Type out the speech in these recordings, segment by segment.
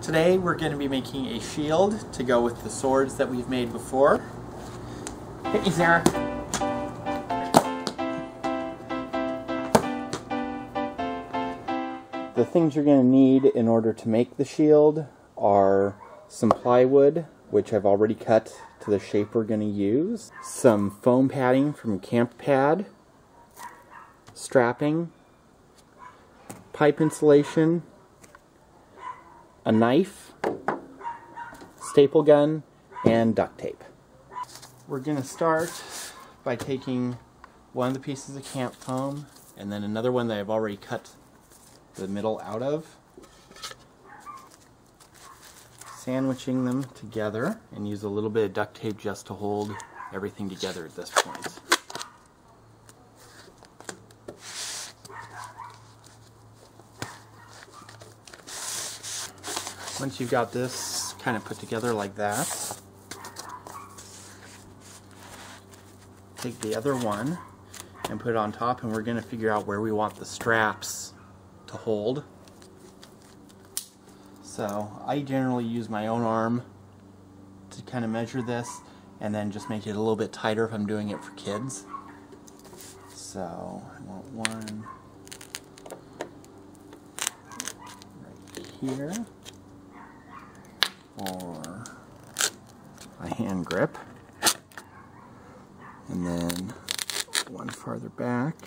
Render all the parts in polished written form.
Today we're going to be making a shield to go with the swords that we've made before. Hit me, Sarah. The things you're going to need in order to make the shield are some plywood, which I've already cut to the shape we're going to use, some foam padding from Camp Pad, strapping, pipe insulation, a knife, staple gun, and duct tape. We're going to start by taking one of the pieces of camp foam and then another one that I've already cut the middle out of, sandwiching them together, and use a little bit of duct tape just to hold everything together at this point. Once you've got this kind of put together like that, take the other one and put it on top, and we're going to figure out where we want the straps to hold. So I generally use my own arm to kind of measure this and then just make it a little bit tighter if I'm doing it for kids. So I want one right here for my hand grip, and then one farther back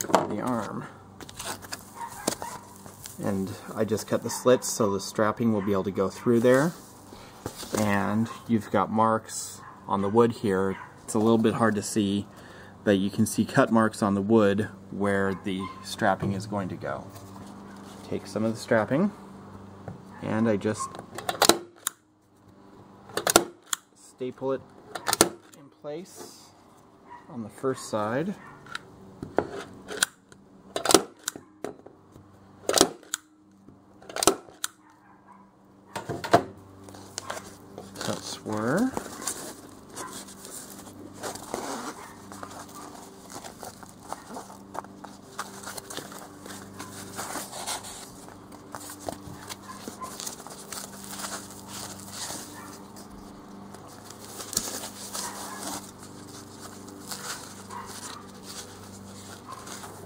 for the arm. And I just cut the slits so the strapping will be able to go through there. And you've got marks on the wood here. It's a little bit hard to see, but you can see cut marks on the wood where the strapping is going to go. Take some of the strapping, and I just staple it in place on the first side. Cut swirl.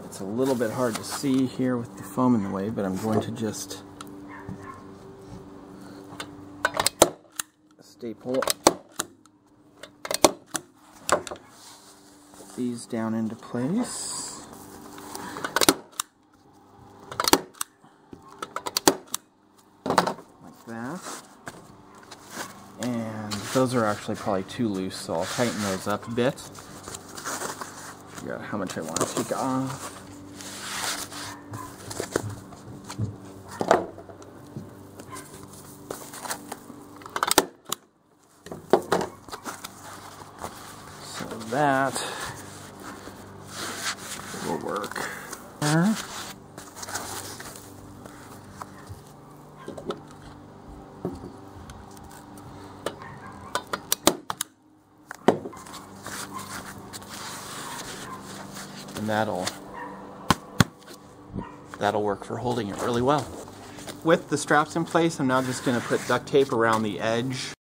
It's a little bit hard to see here with the foam in the way, but I'm going to just staple these down into place. Like that. And those are actually probably too loose, so I'll tighten those up a bit. Figure out how much I want to take off. That will work. And that'll work for holding it really well. With the straps in place, I'm now just going to put duct tape around the edge.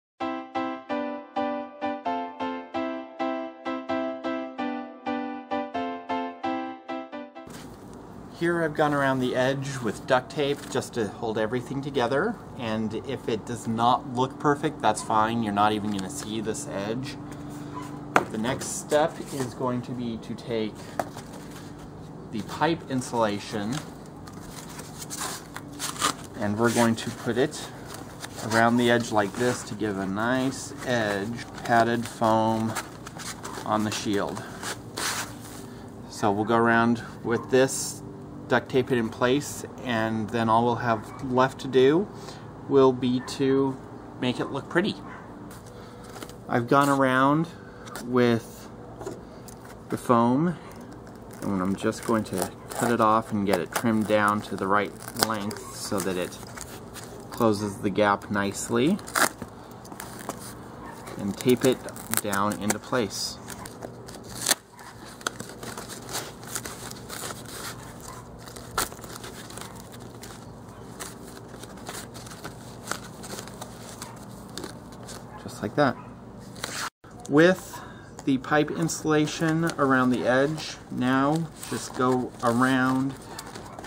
Here I've gone around the edge with duct tape just to hold everything together, and if it does not look perfect, that's fine. You're not even going to see this edge. The next step is going to be to take the pipe insulation and we're going to put it around the edge like this to give a nice edge, padded foam on the shield. So we'll go around with this, duct tape it in place, and then all we'll have left to do will be to make it look pretty. I've gone around with the foam, and I'm just going to cut it off and get it trimmed down to the right length so that it closes the gap nicely, and tape it down into place. just like that. With the pipe insulation around the edge, now just go around,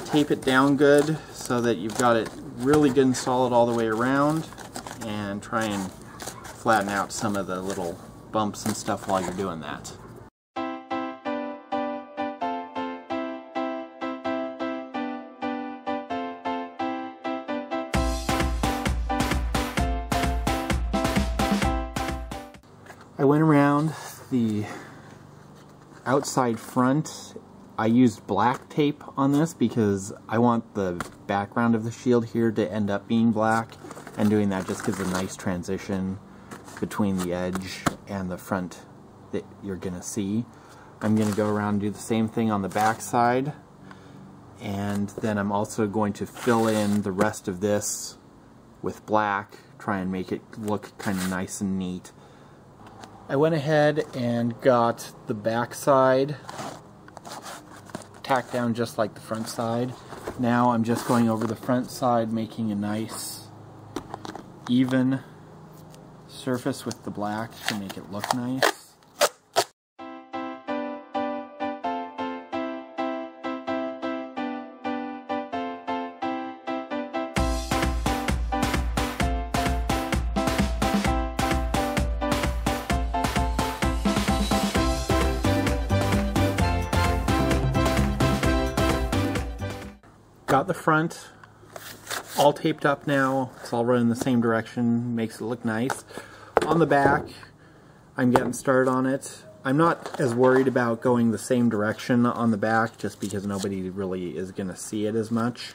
tape it down good so that you've got it really good and solid all the way around, and try and flatten out some of the little bumps and stuff while you're doing that. I went around the outside front. I used black tape on this because I want the background of the shield here to end up being black, and doing that just gives a nice transition between the edge and the front that you're gonna see. I'm gonna go around and do the same thing on the back side, and then I'm also going to fill in the rest of this with black, try and make it look kind of nice and neat. I went ahead and got the back side tacked down just like the front side. Now I'm just going over the front side, making a nice even surface with the black to make it look nice. Got the front all taped up now. It's all running in the same direction, makes it look nice. On the back, I'm getting started on it. I'm not as worried about going the same direction on the back just because nobody really is going to see it as much.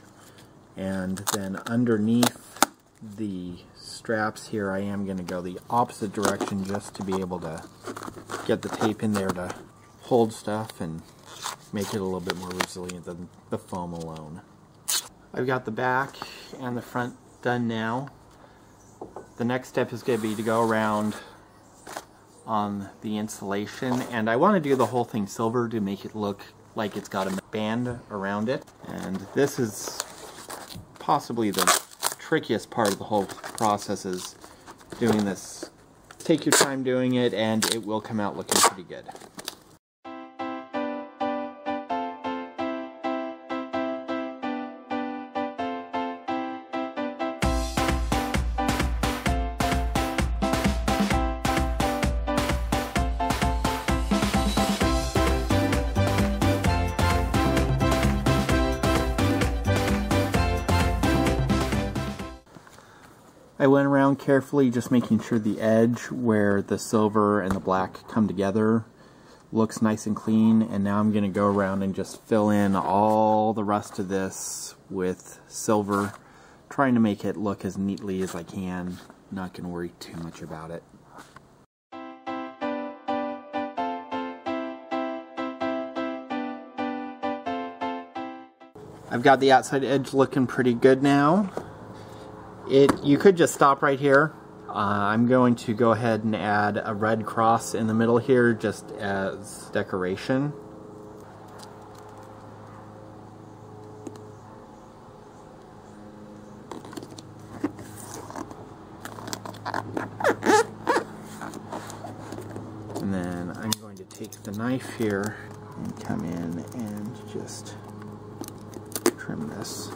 And then underneath the straps here, I am going to go the opposite direction just to be able to get the tape in there to hold stuff and make it a little bit more resilient than the foam alone. I've got the back and the front done now. The next step is going to be to go around on the insulation, and I want to do the whole thing silver to make it look like it's got a band around it. And this is possibly the trickiest part of the whole process, is doing this. Take your time doing it and it will come out looking pretty good. I went around carefully, just making sure the edge where the silver and the black come together looks nice and clean, and now I'm going to go around and just fill in all the rest of this with silver, trying to make it look as neatly as I can. Not going to worry too much about it. I've got the outside edge looking pretty good now. You could just stop right here. I'm going to go ahead and add a red cross in the middle here just as decoration. And then I'm going to take the knife here and come in and just trim this.